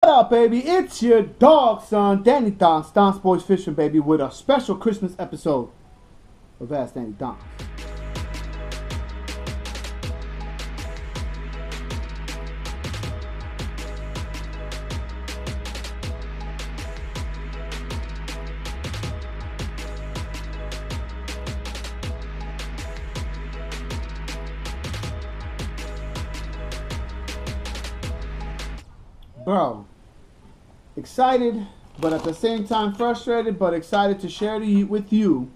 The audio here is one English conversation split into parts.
What up, baby? It's your dog, son, Danny Donx, Donxboyzfishing, baby, with a special Christmas episode of Ask Danny Donx. Bro, excited, but at the same time frustrated, but excited to share with you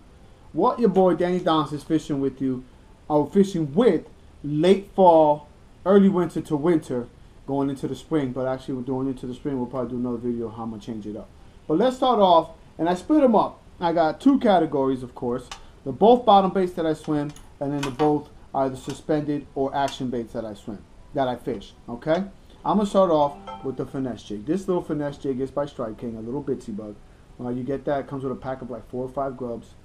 what your boy Danny Donx is fishing with you, or fishing with late fall, early winter to winter, going into the spring. But actually, we're going into the spring. We'll probably do another video how I'm gonna change it up. But let's start off, and I split them up. I got two categories, of course. The both bottom baits that I swim, and then the both either suspended or action baits that I swim, that I fish. Okay. I'm going to start off with the finesse jig. This little finesse jig is by Strike King, a little bitsy bug. You get that. It comes with a pack of like 4 or 5 grubs,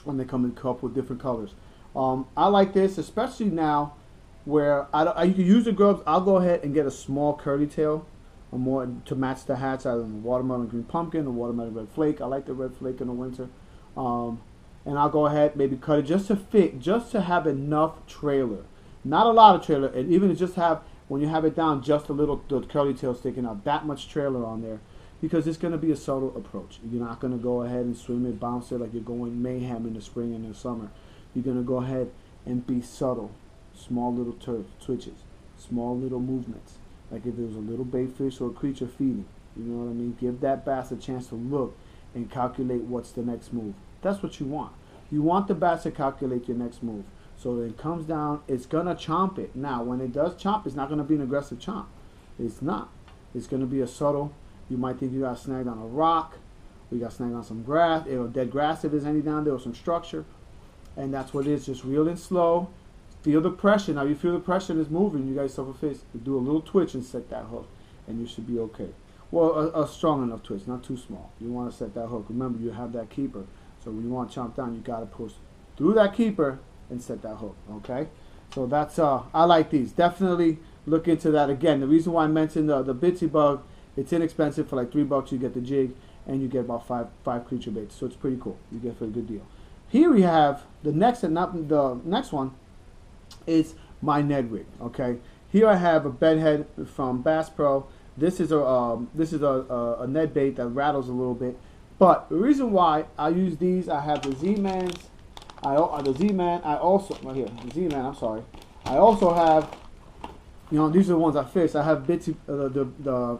and they come in a cup with different colors. I like this, especially now where you can use the grubs. I'll go ahead and get a small curly tail more to match the hats, either the watermelon green pumpkin or watermelon red flake. I like the red flake in the winter. And I'll go ahead, maybe cut it just to fit, just to have enough trailer. Not a lot of trailer, and even just have, when you have it down, just a little, the curly tail sticking out, that much trailer on there, because it's going to be a subtle approach. You're not going to go ahead and swim it, bounce it like you're going mayhem in the spring and the summer. You're going to go ahead and be subtle, small little twitches, small little movements, like if it was a little bait fish or a creature feeding. You know what I mean? Give that bass a chance to look and calculate what's the next move. That's what you want. You want the bass to calculate your next move. So it comes down, it's going to chomp it. Now, when it does chomp, it's not going to be an aggressive chomp. It's not. It's going to be a subtle. You might think you got snagged on a rock. We got snagged on some grass, dead grass if there's any down there, or some structure. And that's what it is. Just reel in slow. Feel the pressure. Now, you feel the pressure is moving. You guys self-a-fish. You do a little twitch and set that hook, and you should be okay. Well, a strong enough twitch, not too small. You want to set that hook. Remember, you have that keeper. So when you want to chomp down, you got to push through that keeper and set that hook. Okay, so that's I like these. Definitely look into that. Again, the reason why I mentioned the bitsy bug, it's inexpensive. For like $3 you get the jig, and you get about five creature baits, so it's pretty cool. You get for a good deal. Here we have the next, and not the next one is my Ned rig. Okay, here I have a bedhead from Bass Pro. This is a Ned bait that rattles a little bit, but the reason why I use these, I have the Z-Mans. The Z-Man, I also, right here, the Z-Man, I'm sorry. I also have, these are the ones I fish. I have bitsy, the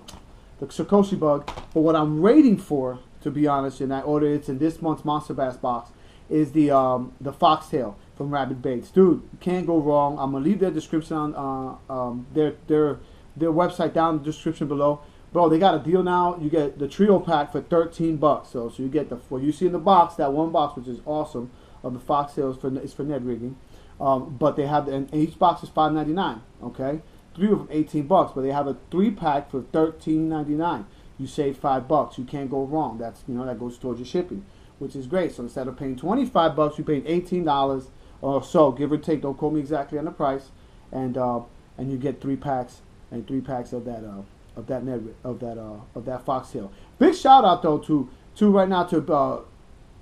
Sakoshi bug. But what I'm rating for, to be honest, and I ordered it in this month's Monster Bass box, is the Foxtail from Rabbit Baits. Dude, you can't go wrong. I'm going to leave their description on their website down in the description below. Bro, they got a deal now. You get the trio pack for $13. So you get what you see in the box, that one box, which is awesome, of the Foxtails is for Ned rigging, but they have, and each box is $5.99. Okay, 3 of them $18, but they have a 3-pack for $13.99. You save $5. You can't go wrong. That's that goes towards your shipping, which is great. So instead of paying $25, you paid $18 or so, give or take. Don't quote me exactly on the price, and you get 3 packs and 3 packs of that Foxtail. Big shout out though to right now to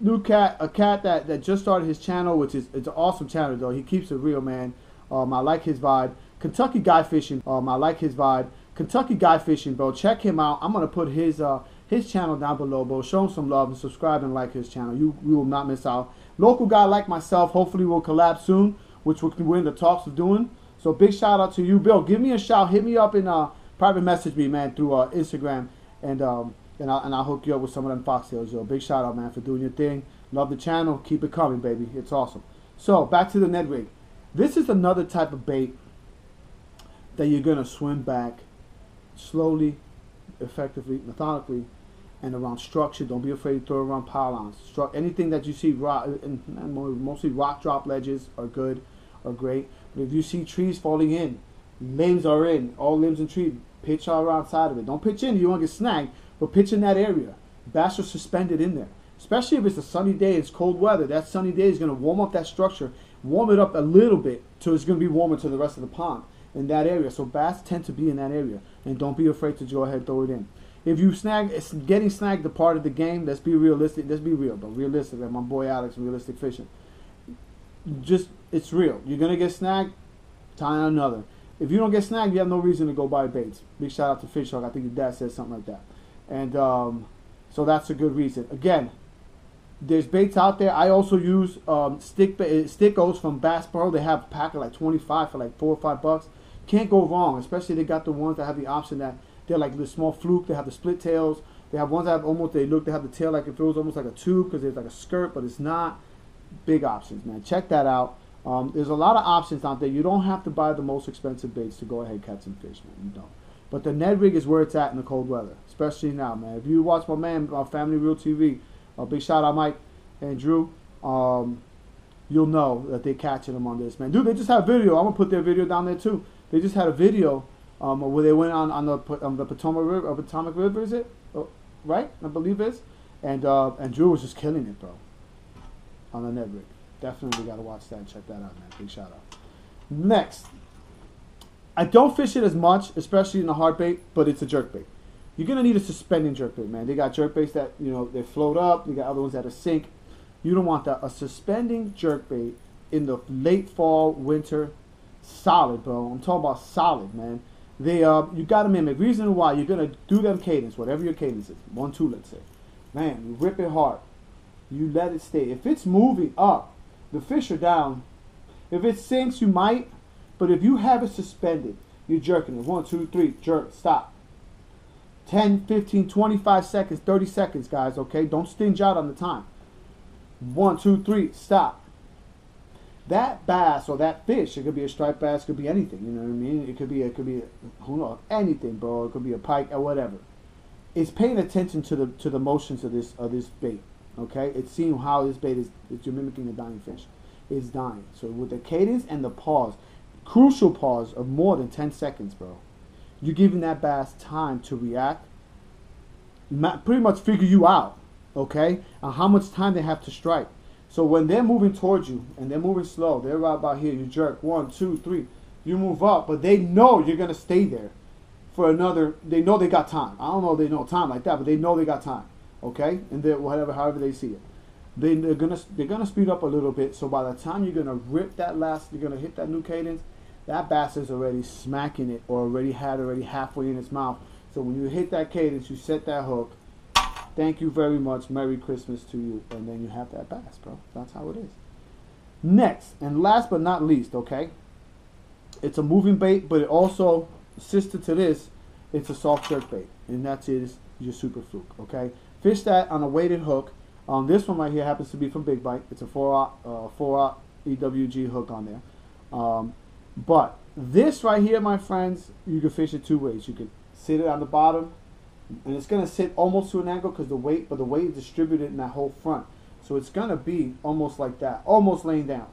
a cat that just started his channel, which is, it's an awesome channel though. He keeps it real, man. I like his vibe. Kentucky Guy Fishing. I like his vibe. Kentucky Guy Fishing, bro. Check him out. I'm gonna put his channel down below, bro. Show him some love and subscribe and like his channel. You will not miss out. Local guy like myself. Hopefully we'll collab soon, which we're in the talks of doing. So big shout out to you, Bill. Give me a shout. Hit me up in private message me, man, through Instagram, and I'll hook you up with some of them Foxtails, yo. Big shout out, man, for doing your thing. Love the channel. Keep it coming, baby. It's awesome. So back to the Ned rig. This is another type of bait that you're gonna swim back slowly, effectively, methodically, and around structure. Don't be afraid to throw around pylons. Anything that you see, mostly rock drop ledges are good, are great. But if you see trees falling in, limbs are in, all limbs and trees, pitch all around side of it. Don't pitch in, you won't get snagged, but pitch in that area. Bass are suspended in there. Especially if it's a sunny day, it's cold weather. That sunny day is going to warm up that structure, warm it up a little bit, so it's going to be warmer to the rest of the pond. in that area. So bass tend to be in that area, and don't be afraid to go ahead and throw it in. If you snag, it's getting snagged the part of the game. Let's be realistic. Let's be real, but realistic. Like my boy Alex, realistic fishing. Just it's real. You're gonna get snagged. Tie on another. If you don't get snagged, you have no reason to go buy baits. Big shout out to Fish Hawk. I think your dad said something like that, and so that's a good reason. Again, there's baits out there. I also use stickos from Bass Pro. They have a pack of like 25 for like $4 or $5. Can't go wrong, especially they got the ones that have the option that they're like the small fluke. They have the split tails. They have ones that have almost, they have the tail like if it was almost like a tube because there's like a skirt, but it's not. Big options, man. Check that out. There's a lot of options out there. You don't have to buy the most expensive baits to go ahead and catch some fish, man. You don't. But the Ned rig is where it's at in the cold weather, especially now, man. If you watch my man, Family Real TV, big shout out Mike and Drew, you'll know that they're catching them on this, man. Dude, they just had a video. I'm going to put their video down there, too. They just had a video where they went on the Potomac River, is it? Right? I believe it is. And Drew was just killing it, bro, on the Ned rig. Definitely got to watch that and check that out, man. Big shout out. Next, I don't fish it as much, especially in the hard bait, but it's a jerk bait. You're going to need a suspending jerk bait, man. They got jerk baits that, you know, they float up. You got other ones that are sink. You don't want that. A suspending jerk bait in the late fall, winter, solid, bro. I'm talking about solid, man. They you got to mimic. Reason why you're going to do them cadence, whatever your cadence is. 1, 2, let's say. Man, you rip it hard. You let it stay. If it's moving up, the fish are down. If it sinks, you might. But if you have it suspended, you're jerking it. 1, 2, 3, jerk, stop. 10, 15, 25 seconds, 30 seconds, guys, okay? Don't stinge out on the time. 1, 2, 3, stop. That bass or that fish, it could be a striped bass, it could be anything, you know what I mean? It could be who knows, anything, bro. It could be a pike or whatever. It's paying attention to the motions of this bait. Okay, it's seeing how this bait is you're mimicking a dying fish. It's dying. So with the cadence and the pause, crucial pause of more than 10 seconds, bro, you're giving that bass time to react, pretty much figure you out, okay, on how much time they have to strike. So when they're moving towards you and they're moving slow, they're right about here, you jerk 1, 2, 3, you move up, but they know you're gonna stay there for another. They know they got time. I don't know if they know time like that, but they know they got time. Okay, and however they see it, they're gonna speed up a little bit. So by the time you're gonna rip that you're gonna hit that new cadence, that bass is already smacking it or already halfway in its mouth. So when you hit that cadence, you set that hook. Thank you very much. Merry Christmas to you, and then you have that bass, bro. That's how it is. Next and last but not least, okay, it's a moving bait, but it also sister to this, it's a soft jerk bait, and that is your super fluke. Okay. Fish that on a weighted hook. This one right here happens to be from Big Bite. It's a 4-aught EWG hook on there. But this right here, my friends, you can fish it 2 ways. You can sit it on the bottom, and it's going to sit almost to an angle because the weight is distributed in that whole front. So it's going to be almost like that, almost laying down.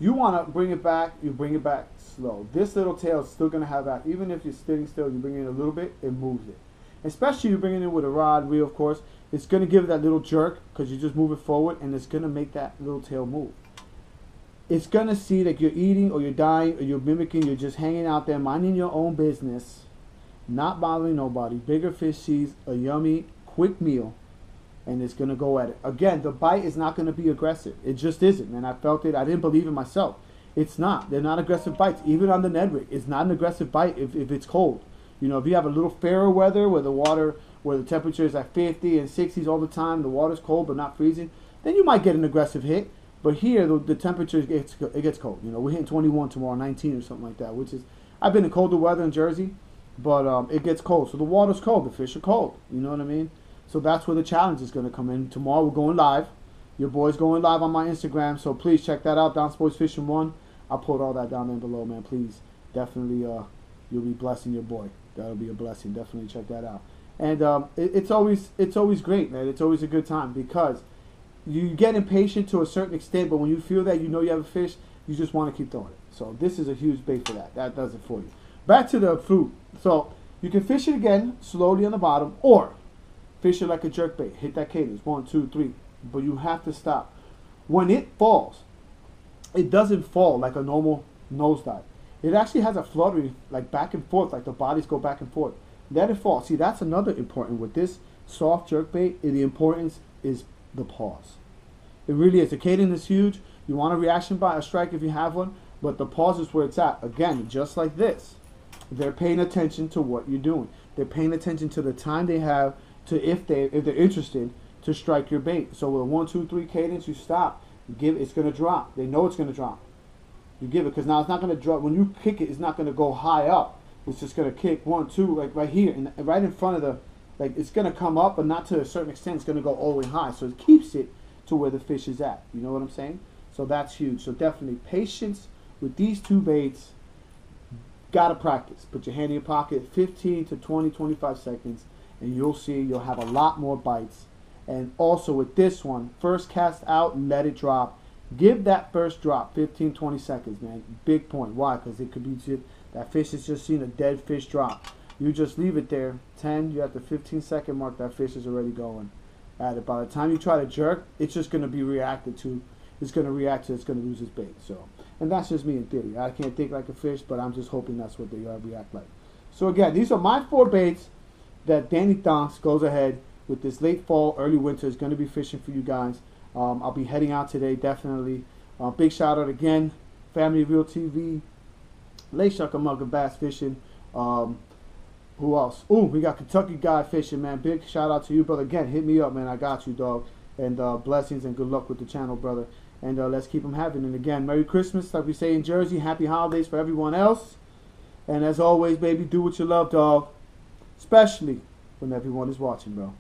You want to bring it back, you bring it back slow. This little tail is still going to have that. Even if you're sitting still, you bring it in a little bit, it moves it. Especially you bring it in with a rod, reel, of course. It's going to give it that little jerk because you just move it forward, and it's going to make that little tail move. It's going to see that you're eating or you're dying or you're mimicking. You're just hanging out there, minding your own business, not bothering nobody. Bigger fish sees a yummy, quick meal, and it's going to go at it. Again, the bite is not going to be aggressive. It just isn't, man. I felt it. I didn't believe it myself. It's not. They're not aggressive bites. Even on the Ned rig, it's not an aggressive bite if it's cold. You know, if you have a little fairer weather where the temperature is at 50 and 60s all the time, the water's cold but not freezing, then you might get an aggressive hit. But here, the temperature it gets cold. You know, we're hitting 21 tomorrow, 19 or something like that. Which is, I've been in colder weather in Jersey, but it gets cold. So the water's cold, the fish are cold. You know what I mean? So that's where the challenge is going to come in. Tomorrow we're going live. Your boy's going live on my Instagram, so please check that out. Donxboyzfishing 1. I'll put all that down there below, man. Please, definitely, you'll be blessing your boy. That'll be a blessing. Definitely check that out. And it's always great, man. It's always a good time because you get impatient to a certain extent, but when you feel that you know you have a fish, you just want to keep throwing it. So this is a huge bait for that. That does it for you. Back to the fruit. So you can fish it again slowly on the bottom, or fish it like a jerk bait. Hit that cadence 1, 2, 3, but you have to stop. When it falls, it doesn't fall like a normal nosedive. It actually has a fluttering, like back and forth, like the bodies go back and forth. Let it fall. See, that's another important with this soft jerkbait. The importance is the pause. It really is. The cadence is huge. You want a reaction bite, a strike if you have one, but the pause is where it's at. Again, just like this. They're paying attention to what you're doing. They're paying attention to the time they have to, if they're interested, to strike your bait. So with a 1, 2, 3 cadence, you stop. You give it, it's going to drop. They know it's going to drop. You give it, because now it's not going to drop. When you kick it, it's not going to go high up. It's just going to kick 1, 2, like right here, and right in front of the, like it's going to come up, but not to a certain extent. It's going to go all the way high. So it keeps it to where the fish is at. You know what I'm saying? So that's huge. So definitely patience with these two baits. Gotta practice. Put your hand in your pocket, 15 to 20, 25 seconds, and you'll see you'll have a lot more bites. And also with this one, first cast out, let it drop. Give that first drop 15, 20 seconds, man. Big point. Why? Because it could be just, that fish has just seen a dead fish drop. You just leave it there. 10, you're at the 15-second mark, that fish is already going at it. By the time you try to jerk, it's just going to be reacted to. It's going to react to, it's going to lose its bait. So, and that's just me in theory. I can't think like a fish, but I'm just hoping that's what they react like. So again, these are my 4 baits that Danny Donx goes ahead with this late fall, early winter is going to be fishing for you guys. I'll be heading out today, definitely. Big shout out again, Family Real TV, Lake Shuckamugga Bass Fishing. Who else? Ooh, we got Kentucky Guy Fishing, man. Big shout out to you, brother. Again, hit me up, man. I got you, dog. And blessings and good luck with the channel, brother. And let's keep them having. And again, Merry Christmas, like we say in Jersey. Happy holidays for everyone else. And as always, baby, do what you love, dog. Especially when everyone is watching, bro.